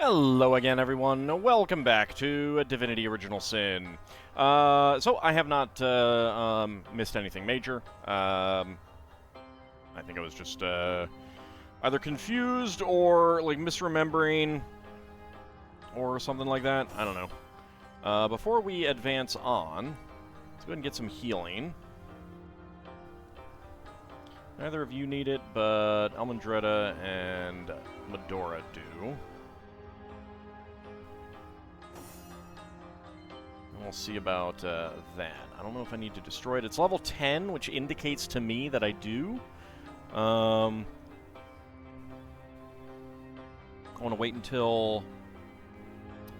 Hello again, everyone. Welcome back to Divinity Original Sin. So I have not missed anything major. I think I was just either confused or like misremembering or something like that. I don't know. Before we advance on, let's go ahead and get some healing. Neither of you need it, but Almondretta and Medora do. We'll see about that. I don't know if I need to destroy it. It's level 10, which indicates to me that I do. I want to wait until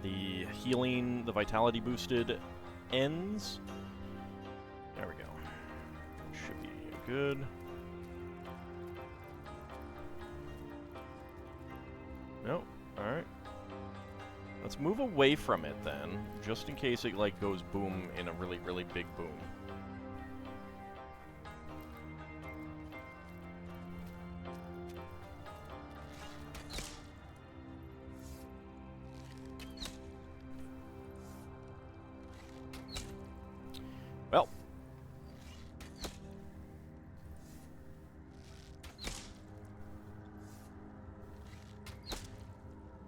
the healing, the vitality boosted ends. There we go. Should be good. Nope. Alright. Let's move away from it then, just in case it like goes boom in a really, really big boom. Well.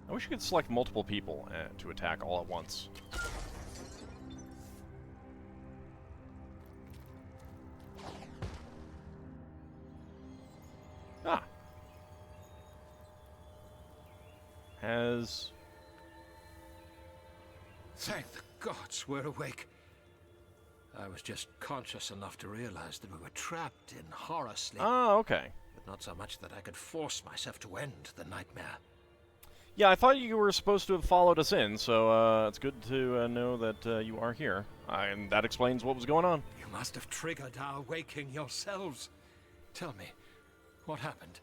I wish you could select multiple people to attack all at once. Ah. Has... Thank the gods we're awake. I was just conscious enough to realize that we were trapped in horror sleep. Oh, okay. But not so much that I could force myself to end the nightmare. Yeah, I thought you were supposed to have followed us in, so it's good to know that you are here. And that explains what was going on. You must have triggered our waking yourselves. Tell me, what happened?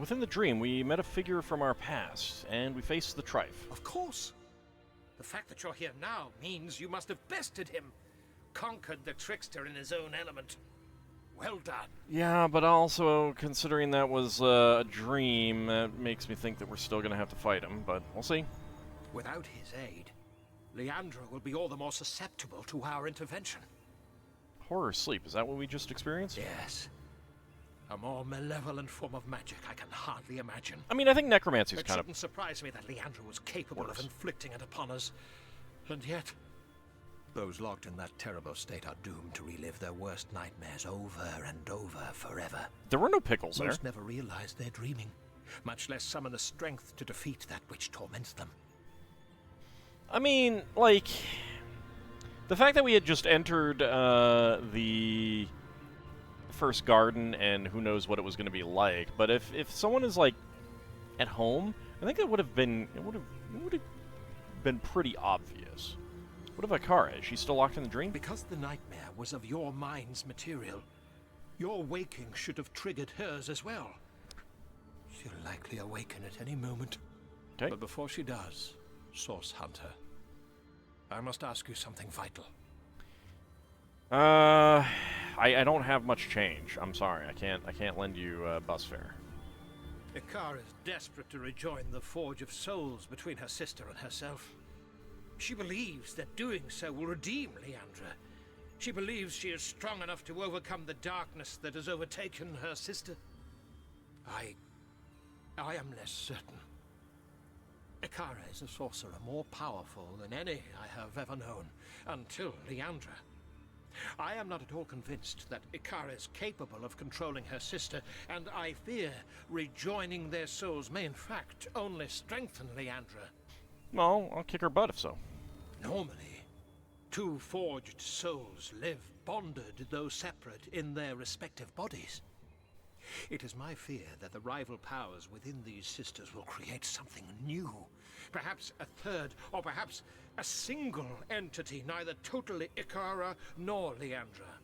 Within the dream, we met a figure from our past, and we faced the Trife. Of course. The fact that you're here now means you must have bested him. Conquered the trickster in his own element. Well done. Yeah, but also, considering that was a dream, that makes me think that we're still going to have to fight him, but we'll see. Without his aid, Leandra will be all the more susceptible to our intervention. Horror sleep, is that what we just experienced? Yes. A more malevolent form of magic I can hardly imagine. I mean, I think necromancy is kind of... It shouldn't surprise me that Leandra was capable of inflicting it upon us. And yet, those locked in that terrible state are doomed to relive their worst nightmares over and over forever. There were no pickles there. Most never realize they're dreaming, much less summon the strength to defeat that which torments them. I mean, like... The fact that we had just entered the first garden and who knows what it was going to be like, but if someone is, like, at home, I think it would have been... It would have been pretty obvious. What of Ikara? Is she still locked in the dream? Because the nightmare was of your mind's material, your waking should have triggered hers as well. She'll likely awaken at any moment. Okay. But before she does, Source Hunter, I must ask you something vital. I don't have much change. I'm sorry. I can't lend you bus fare. Ikara is desperate to rejoin the Forge of Souls between her sister and herself. She believes that doing so will redeem Leandra. She believes she is strong enough to overcome the darkness that has overtaken her sister. I am less certain. Ikara is a sorcerer more powerful than any I have ever known, until Leandra. I am not at all convinced that Ikara is capable of controlling her sister, and I fear rejoining their souls may in fact only strengthen Leandra. Well, I'll kick her butt if so. Normally, two forged souls live bonded, though separate, in their respective bodies. It is my fear that the rival powers within these sisters will create something new. Perhaps a third, or perhaps a single entity, neither totally Ikara nor Leandra.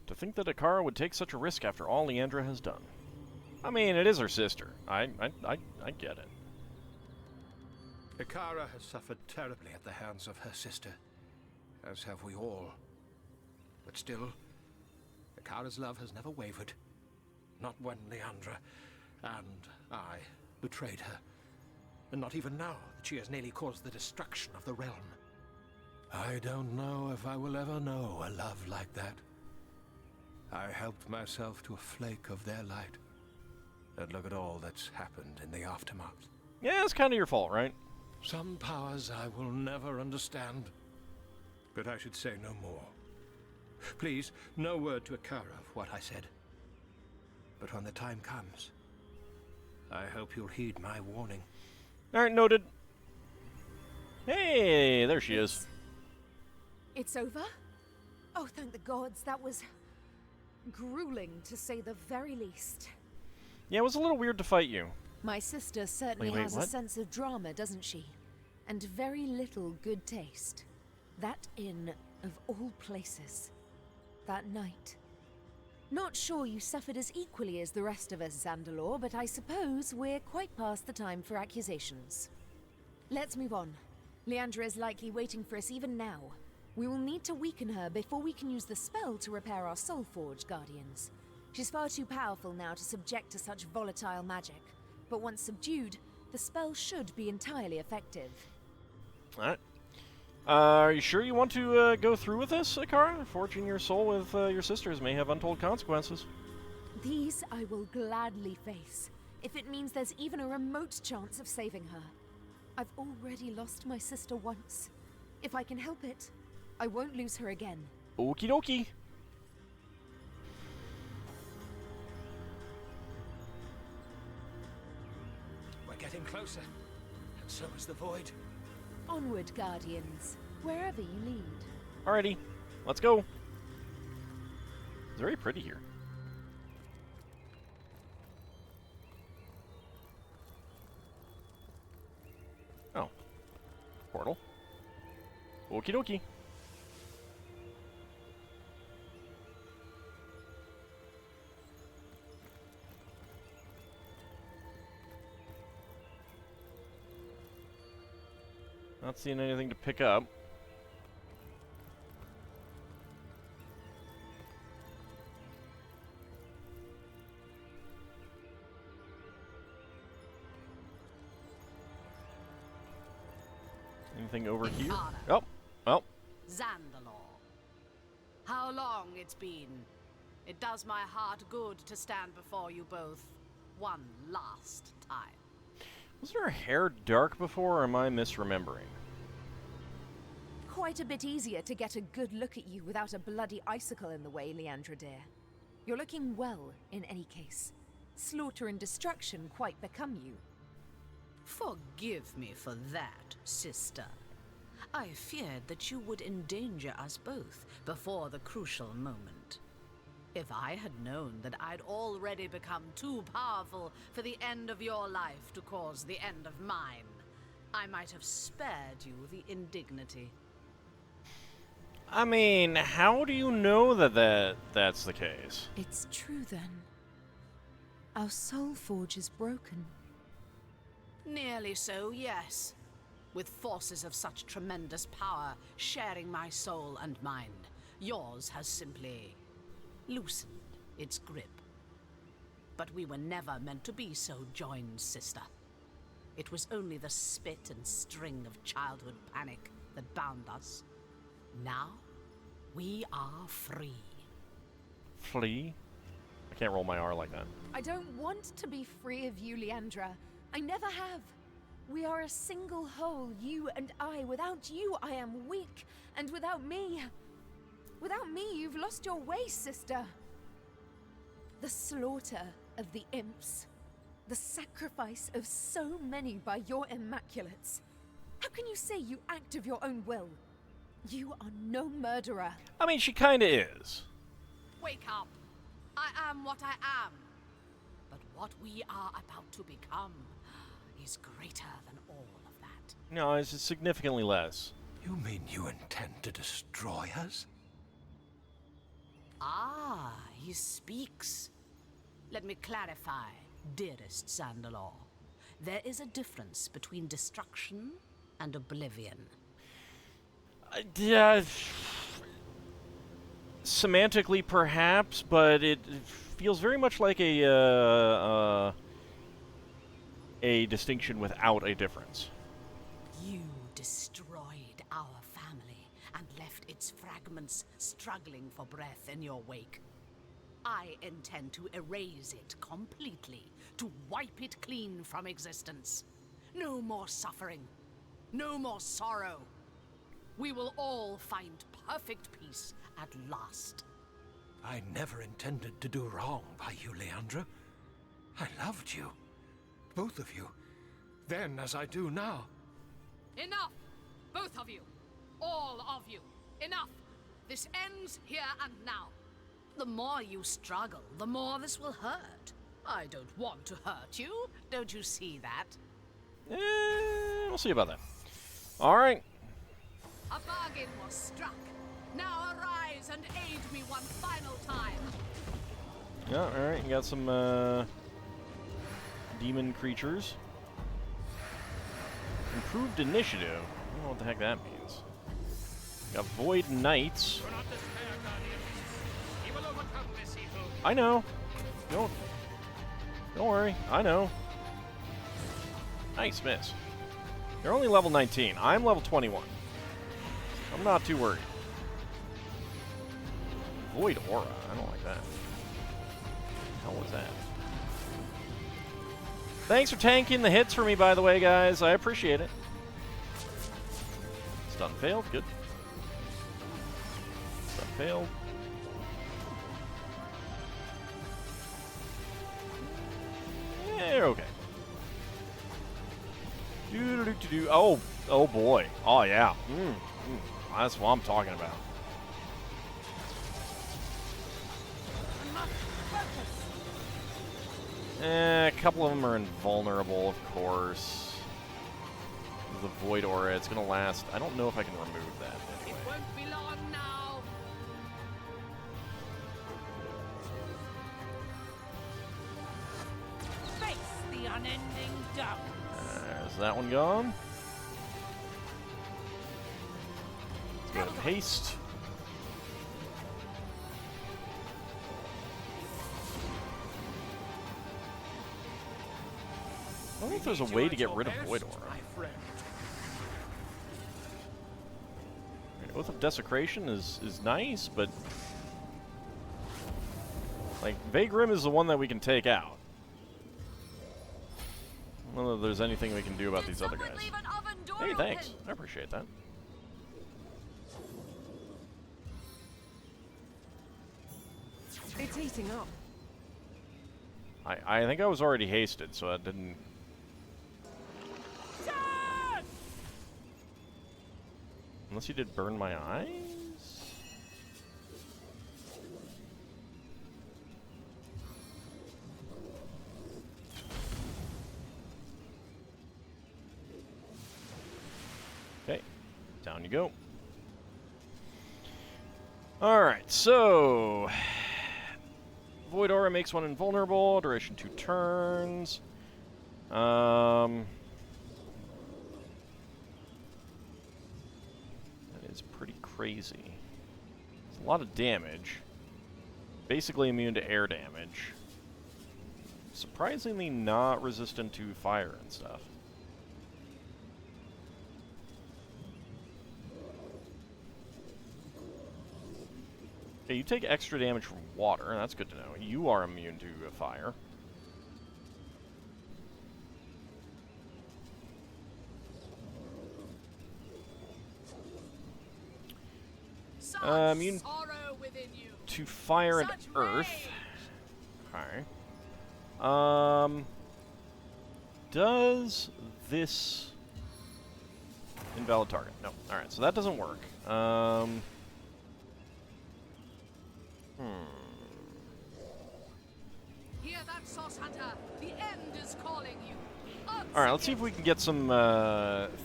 To think that Ikara would take such a risk after all Leandra has done. I mean, it is her sister. I get it. Ikara has suffered terribly at the hands of her sister, as have we all. But still, Ikara's love has never wavered. Not when Leandra and I betrayed her. and not even now that she has nearly caused the destruction of the realm. I don't know if I will ever know a love like that. I helped myself to a flake of their light. And look at all that's happened in the aftermath. Yeah, it's kind of your fault, right? Some powers I will never understand. But I should say no more. Please, no word to Akara of what I said. But when the time comes, I hope you'll heed my warning. Alright, noted. Hey, there she is. It's over? Oh, thank the gods. That was grueling, to say the very least. Yeah, it was a little weird to fight you. My sister certainly Wait, has what? a sense of drama, doesn't she? And very little good taste. That inn, of all places. That night. Not sure you suffered as equally as the rest of us, Zandalore, but I suppose we're quite past the time for accusations. Let's move on. Leandra is likely waiting for us even now. We will need to weaken her before we can use the spell to repair our Soul Forge Guardians. She's far too powerful now to subject to such volatile magic, but once subdued, the spell should be entirely effective. Alright. Are you sure you want to go through with this, Akara? Forging your soul with your sisters may have untold consequences. These I will gladly face, if it means there's even a remote chance of saving her. I've already lost my sister once. If I can help it, I won't lose her again. Okie dokie. We're getting closer, and so is the void. Onward, Guardians, wherever you lead. Alrighty, let's go. It's very pretty here. Oh. Portal. Okie dokie. Not seeing anything to pick up. Anything over here? Oh, oh. Zandalore. How long it's been. It does my heart good to stand before you both one last time. Was her hair dark before, or am I misremembering? Quite a bit easier to get a good look at you without a bloody icicle in the way, Leandra dear. You're looking well, in any case. Slaughter and destruction quite become you. Forgive me for that, sister. I feared that you would endanger us both before the crucial moment. If I had known that I'd already become too powerful for the end of your life to cause the end of mine, I might have spared you the indignity. I mean, how do you know that's the case? It's true then. Our soul forge is broken. Nearly so, yes. With forces of such tremendous power sharing my soul and mind, yours has simply loosened its grip. But we were never meant to be so joined, sister. It was only the spit and string of childhood panic that bound us. Now, we are free. Flee? I can't roll my R like that. I don't want to be free of you, Leandra. I never have. We are a single whole, you and I. Without you, I am weak. And without me, you've lost your way, sister. The slaughter of the imps. The sacrifice of so many by your immaculates. How can you say you act of your own will? You are no murderer. I mean, she kinda is. Wake up! I am what I am. But what we are about to become is greater than all of that. No, it's significantly less. You mean you intend to destroy us? Ah, he speaks. Let me clarify, dearest Zandalore. There is a difference between destruction and oblivion. Yeah, semantically perhaps, but it feels very much like a a distinction without a difference. You destroyed our family and left its fragments struggling for breath in your wake. I intend to erase it completely, to wipe it clean from existence. No more suffering, no more sorrow. We will all find perfect peace at last. I never intended to do wrong by you, Leandra. I loved you. Both of you. Then as I do now. Enough! Both of you! All of you! Enough! This ends here and now. The more you struggle, the more this will hurt. I don't want to hurt you. Don't you see that? We'll see about that. Alright. A bargain was struck. Now arise and aid me one final time. Yeah, alright. You got some, demon creatures. Improved initiative. I don't know what the heck that means. Got Void Knights. Do not despair, Guardian. He will overcome this evil. I know. Don't worry. I know. Nice miss. They're only level 19. I'm level 21. I'm not too worried. Void Aura. I don't like that. How was that? Thanks for tanking the hits for me, by the way, guys. I appreciate it. Stun failed. Good. Stun failed. Yeah, okay. Do. Oh boy. Oh yeah. That's what I'm talking about. A couple of them are invulnerable, of course. The Void Aura, it's gonna last. I don't know if I can remove that anyway. It won't be long now. Face the unending dark. Is that one gone? Let's go ahead and haste. I don't know if there's a way to get rid of Void Aura. Oath of Desecration is nice, but like Vagrim is the one that we can take out. I don't know if there's anything we can do about these other guys. Hey, thanks. I appreciate that. It's heating up. I think I was already hasted, so that didn't. Unless you did burn my eyes? Okay, down you go. Alright, so Void Aura makes one invulnerable, duration 2 turns. Pretty crazy. It's a lot of damage. Basically immune to air damage. Surprisingly not resistant to fire and stuff. Okay, you take extra damage from water. That's good to know. You are immune to fire. Immune to fire and earth. Okay. Does this invalid target? No. Alright, so that doesn't work. Hear that, Source Hunter? The end is calling you. Alright, let's see if we can get some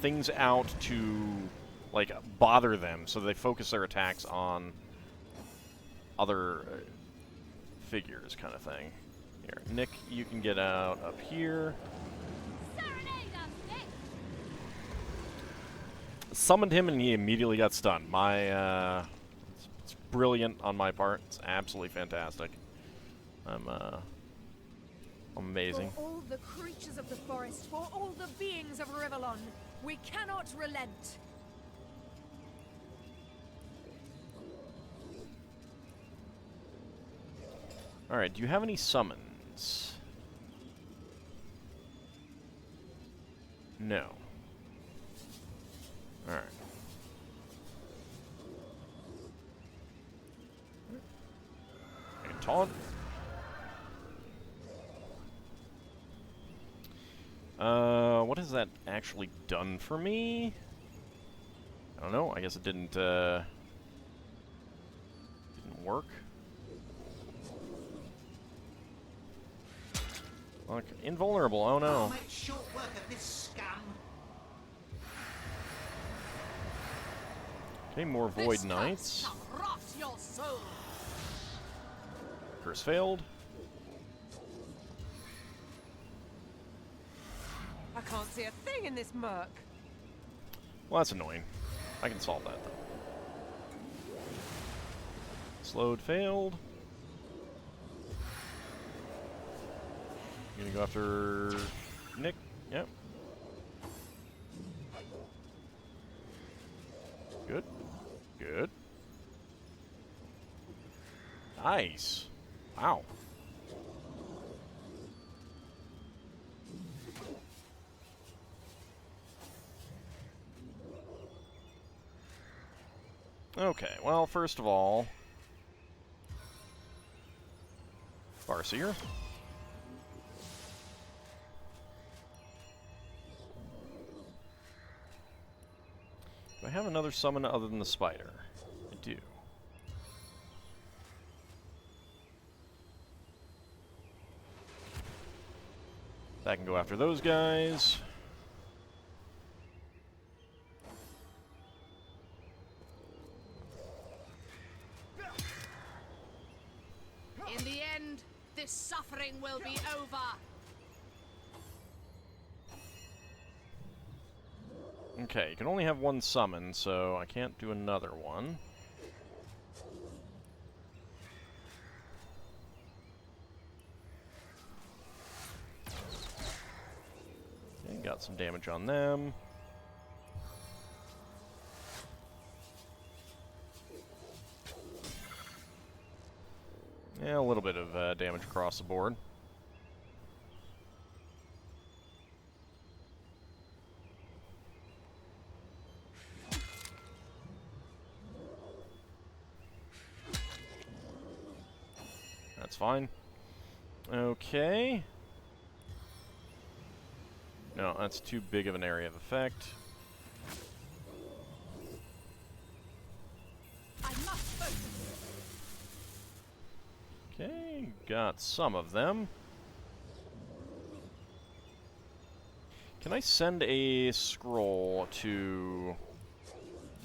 things out to like bother them so they focus their attacks on other figures kind of thing. Here, Nick, you can get out up here. Summoned him and he immediately got stunned. My it's brilliant on my part. It's absolutely fantastic. I'm Amazing. For all the creatures of the forest, for all the beings of Rivellon, we cannot relent. Alright, do you have any summons? No. Alright. Taunt. What has that actually done for me? I don't know. I guess it didn't work. Look, invulnerable. Oh no. I'll make short work of this scam. Okay, more Void Knights. Rot your soul. Curse failed. I can't see a thing in this murk. Well, that's annoying. I can solve that, though. Slowed failed. Gonna go after Nick. Yep. Good. Good. Nice. Wow. Okay, well, first of all, Farseer. Do I have another summon other than the spider? I do. That can go after those guys. In the end, this suffering will be over. Okay, you can only have one summon, so I can't do another one. Okay, got some damage on them. Yeah, a little bit of damage across the board. That's fine. Okay. No, that's too big of an area of effect. I must focus. Okay, got some of them. Can I send a scroll to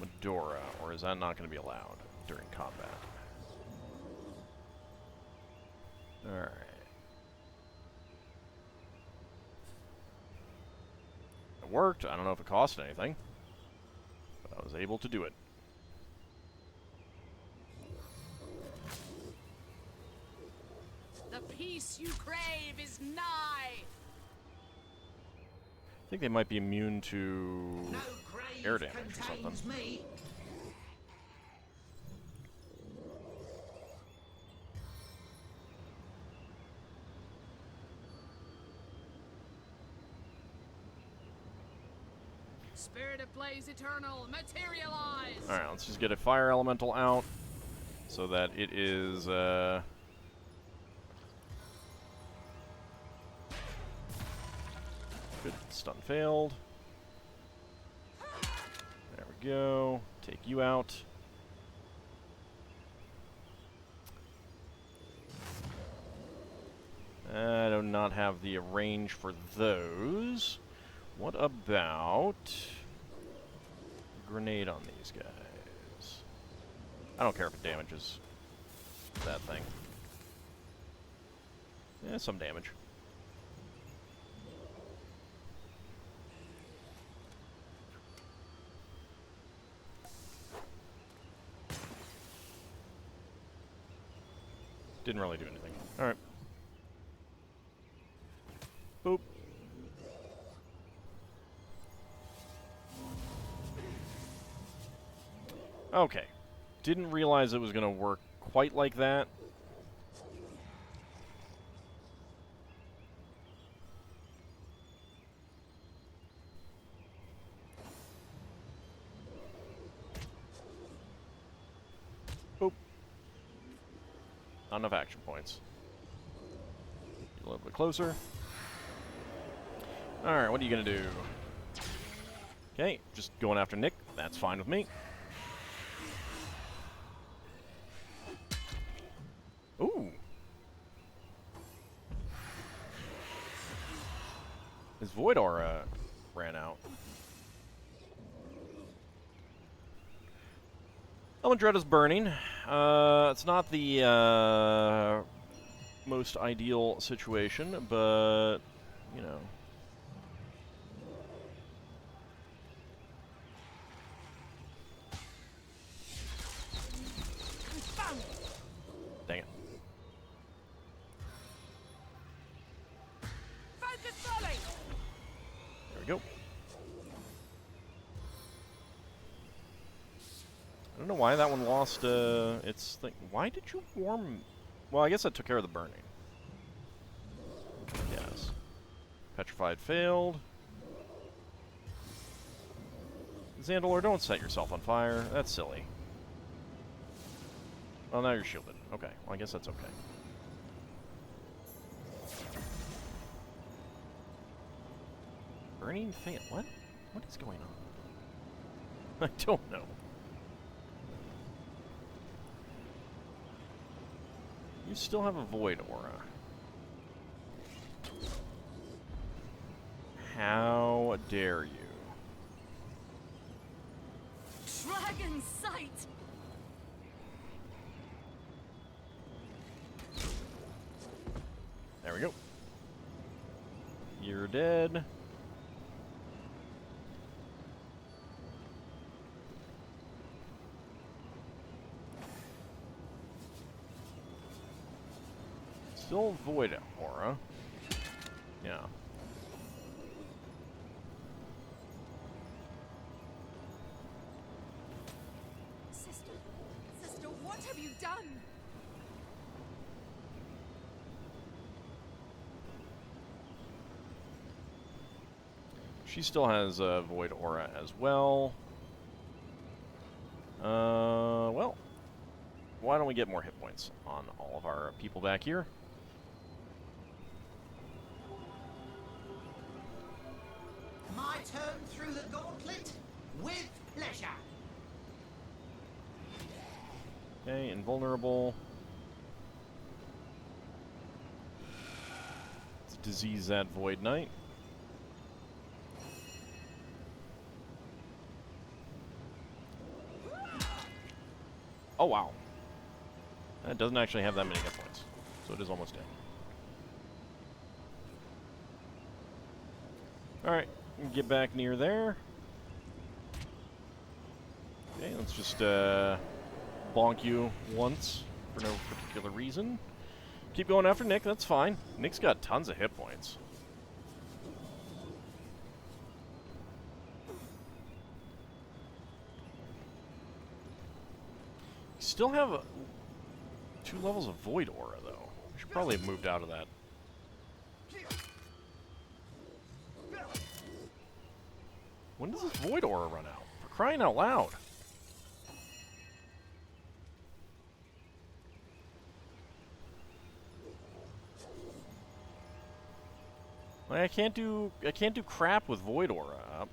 Medora, or is that not going to be allowed during combat? Alright. It worked. I don't know if it cost anything, but I was able to do it. The peace you crave is nigh. I think they might be immune to No grave air damage or contains something. me. Spirit of Blaze Eternal, materialize! Alright, let's just get a fire elemental out so that it is, good, stun failed. There we go. Take you out. I do not have the range for those. What about grenade on these guys? I don't care if it damages that thing. Yeah, some damage. Didn't really do anything. Alright. Okay. Didn't realize it was going to work quite like that. Boop. Not enough action points. Get a little bit closer. Alright, what are you going to do? Okay, just going after Nick. That's fine with me. Ooh. His Void Aura ran out. Dread is burning. It's not the most ideal situation, but, you know. Dang it. Focus volley! There we go. I don't know why that one lost its thing. Why did you warm... Well, I guess that took care of the burning. Yes. Petrified failed. Zandalar, don't set yourself on fire. That's silly. Well, now you're shielded. Okay. Well, I guess that's okay. Burning fail. What? What is going on? I don't know. You still have a Void Aura. How dare you? Dragon sight! There we go. You're dead. Still Void Aura. Yeah. Sister, what have you done? She still has a Void Aura as well. Well, why don't we get more hit points on all of our people back here? My turn through the gauntlet? With pleasure. Okay, invulnerable. Let's disease that Void Knight. Oh, wow. That doesn't actually have that many hit points, so it is almost dead. Alright, get back near there. Okay, let's just bonk you once for no particular reason. Keep going after Nick, that's fine. Nick's got tons of hit points. Still have 2 levels of Void Aura, though. We should probably have moved out of that. When does this Void Aura run out? For crying out loud. Like, I can't do crap with Void Aura up.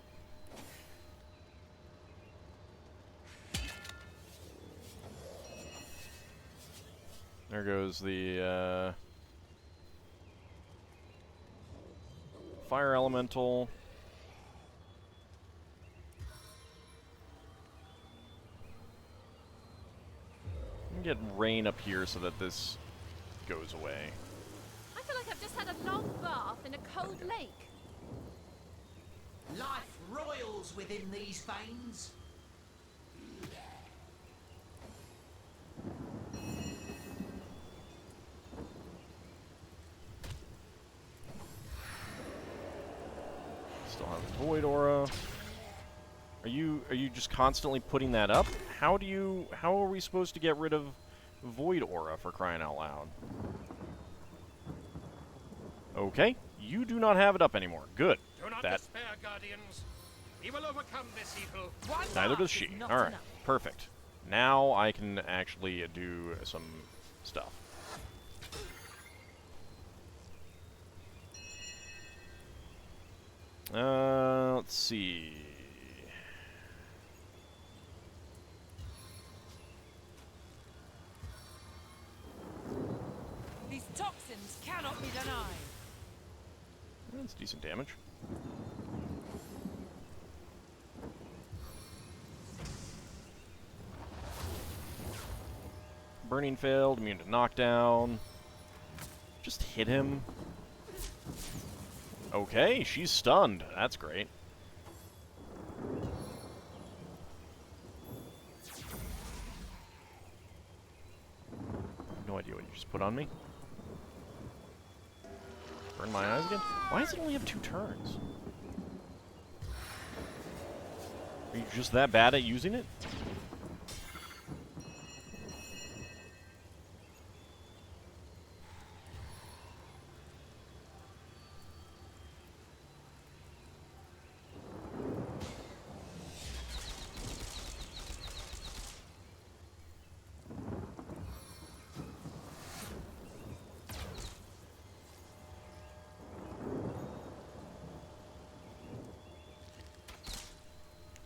There goes the Fire Elemental. Get rain up here so that this goes away. I feel like I've just had a long bath in a cold lake. Life roils within these veins. Still have Void Aura. Are you just constantly putting that up? how are we supposed to get rid of Void Aura, for crying out loud? Okay, you do not have it up anymore. Good. Do not That despair, Guardians. We will overcome this evil. neither does she. All right, perfect. Now I can actually do some stuff. Let's see. These toxins cannot be denied. That's decent damage. Burning failed, immune to knockdown. Just hit him. Okay, she's stunned. That's great. No idea what you just put on me. Burn my eyes again? Why does it only have 2 turns? Are you just that bad at using it?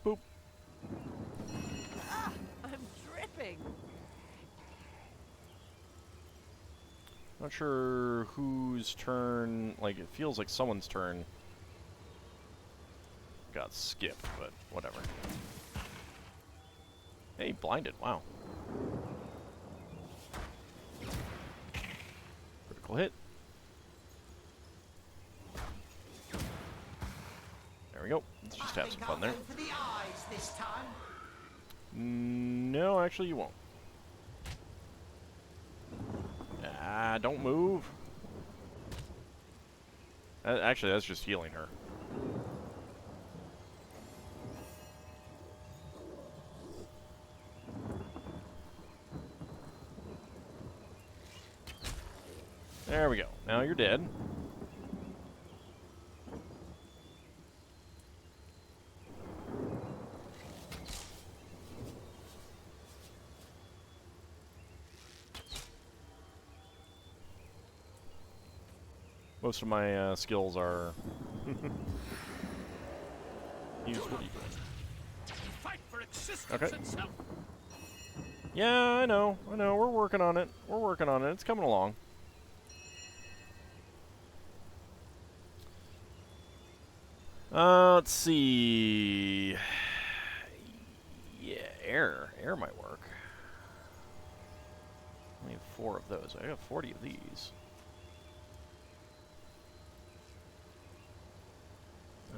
Boop. I'm dripping. Not sure whose turn, like, it feels like someone's turn got skipped, but whatever. Hey, blinded, wow. Critical hit. There we go. Let's just have some fun there. For the eyes this time. No, actually you won't. Ah, don't move. Actually, that's just healing her. There we go. Now you're dead. Most of my skills are used with you. Fight for existence Okay. itself. Yeah, I know. We're working on it. We're working on it. It's coming along. Let's see. Yeah, air might work. I have 4 of those. I got 40 of these.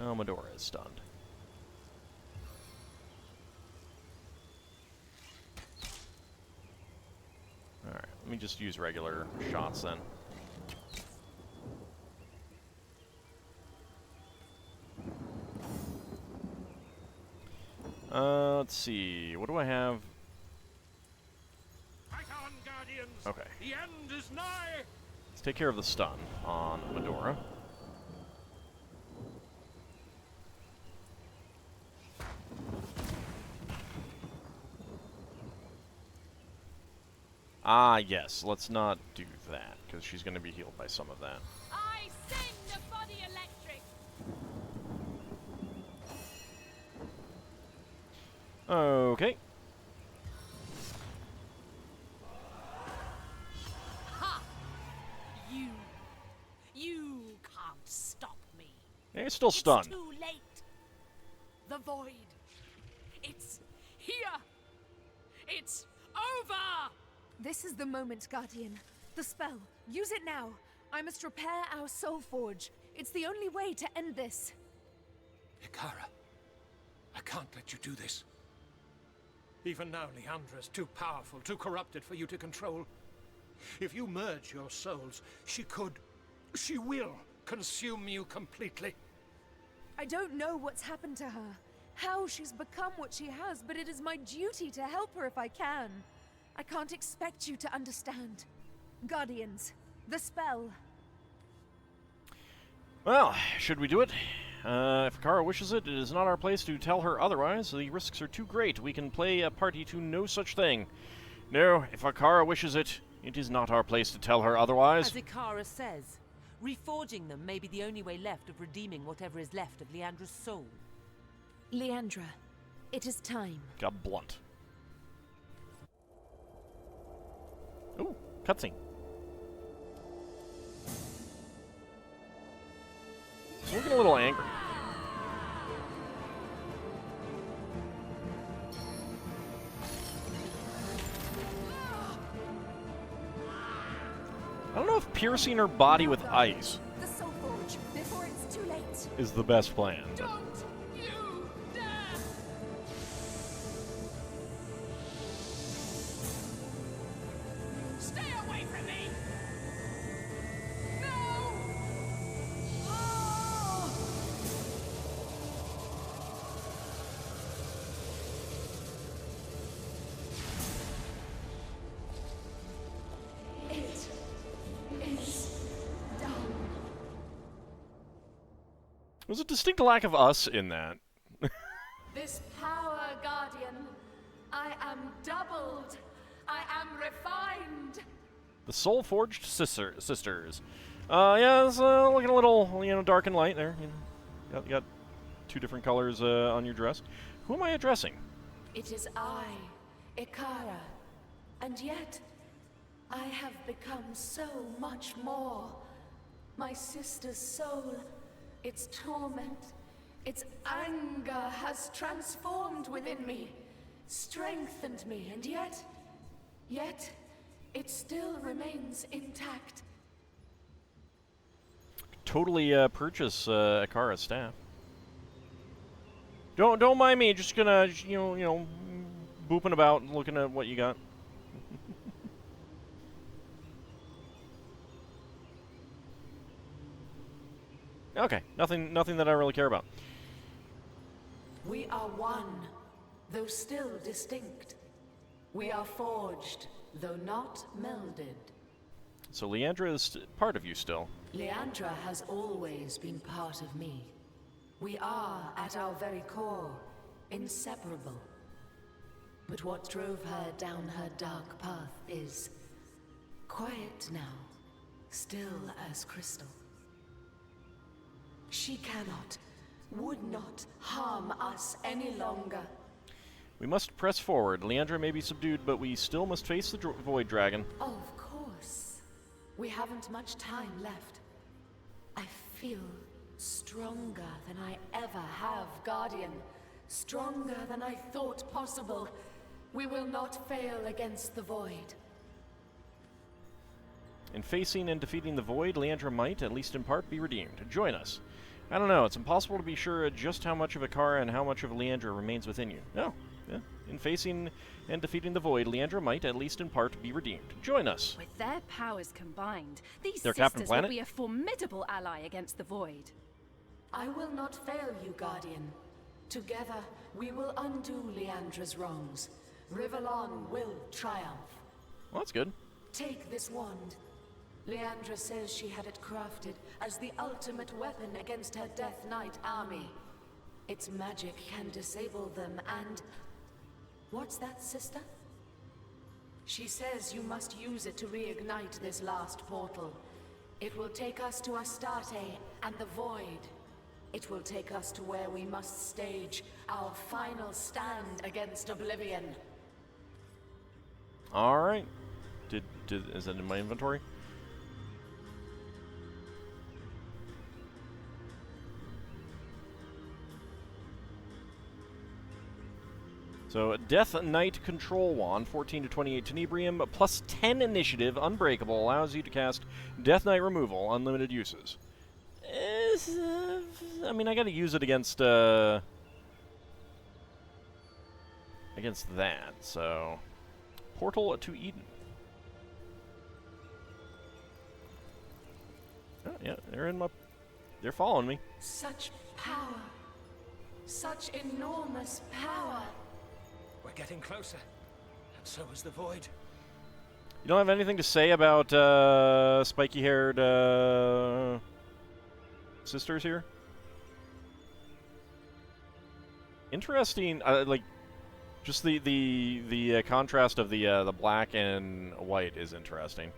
Oh, Medora is stunned. Alright, let me just use regular shots then. Let's see. What do I have? Fight on, Guardians. Okay. The end is nigh. Let's take care of the stun on Medora. Ah, yes. Let's not do that, because she's going to be healed by some of that. I sing the body electric. Okay. Ha! You can't stop me. Yeah, you're still stunned. It's too late. The void. It's here. It's over. This is the moment, Guardian. The spell. Use it now. I must repair our soul forge. It's the only way to end this. Ikara, I can't let you do this. Even now, Leandra's too powerful, too corrupted for you to control. If you merge your souls, she will consume you completely. I don't know what's happened to her. how she's become what she has, but it is my duty to help her if I can. I can't expect you to understand. Guardians, the spell. Well, should we do it? If Akara wishes it, it is not our place to tell her otherwise. The risks are too great. We can play a party to no such thing. No, if Akara wishes it, it is not our place to tell her otherwise. As Ikara says, reforging them may be the only way left of redeeming whatever is left of Leandra's soul. Leandra, it is time. Got blunt. Ooh, cutscene. He's looking a little angry. I don't know if piercing her body with ice The Soul Forge, before it's too late. is the best plan. but- Don't you dare! Stay away from me! No! Oh! It is done. There's a distinct lack of us in that. This power, Guardian, I am doubled. I am refined. The Soul Forged Sisters. Yeah, it's looking a little, dark and light there. You got two different colors on your dress. Who am I addressing? It is I, Ikara, and yet I have become so much more. My sister's soul, its torment, its anger has transformed within me, strengthened me, and yet it still remains intact. Totally purchase Akara's staff. Don't mind me. Just gonna booping about, looking at what you got. Okay, nothing that I really care about. We are one, though still distinct. We are forged, though not melded. So Leandra is part of you still. Leandra has always been part of me. We are, at our very core, inseparable. But what drove her down her dark path is quiet now, still as crystal. She cannot, would not harm us any longer. We must press forward. Leandra may be subdued, but we still must face the Void Dragon. Of course. We haven't much time left. I feel stronger than I ever have, Guardian. Stronger than I thought possible. We will not fail against the Void. In facing and defeating the Void, Leandra might, at least in part, be redeemed. Join us. I don't know, it's impossible to be sure just how much of Akara and how much of Leandra remains within you. No. Yeah. In facing and defeating the Void, Leandra might, at least in part, be redeemed. Join us. With their powers combined, these Their Captain sisters will Planet? be a formidable ally against the Void. I will not fail you, Guardian. Together, we will undo Leandra's wrongs. Rivellon will triumph. Well, that's good. Take this wand. Leandra says she had it crafted as the ultimate weapon against her Death Knight army. Its magic can disable them and... What's that, sister? She says you must use it to reignite this last portal. It will take us to Astarte and the Void. It will take us to where we must stage our final stand against Oblivion. Alright. Is that in my inventory? So, Death Knight Control Wand, 14 to 28 Tenebrium, plus 10 Initiative, Unbreakable, allows you to cast Death Knight Removal, unlimited uses. I mean, I gotta use it against that, so... Portal to Eden. Oh, yeah, they're following me. Such power. Such enormous power. We're getting closer, and so is the void. You don't have anything to say about spiky-haired sisters here? Interesting, like, just the contrast of the black and white is interesting.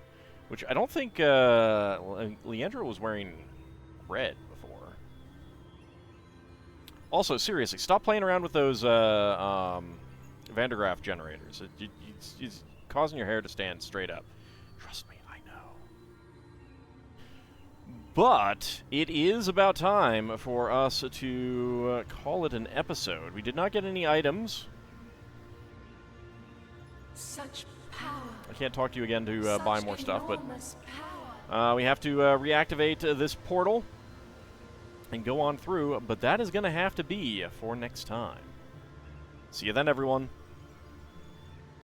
Which I don't think Leandra was wearing red before. Also, seriously, stop playing around with those Van der Graaf generators. It's causing your hair to stand straight up. Trust me, I know. But it is about time for us to call it an episode. We did not get any items. Such power. I can't talk to you again to buy more stuff, but Enormous power. we have to reactivate this portal and go on through, but that is going to have to be for next time. See you then, everyone.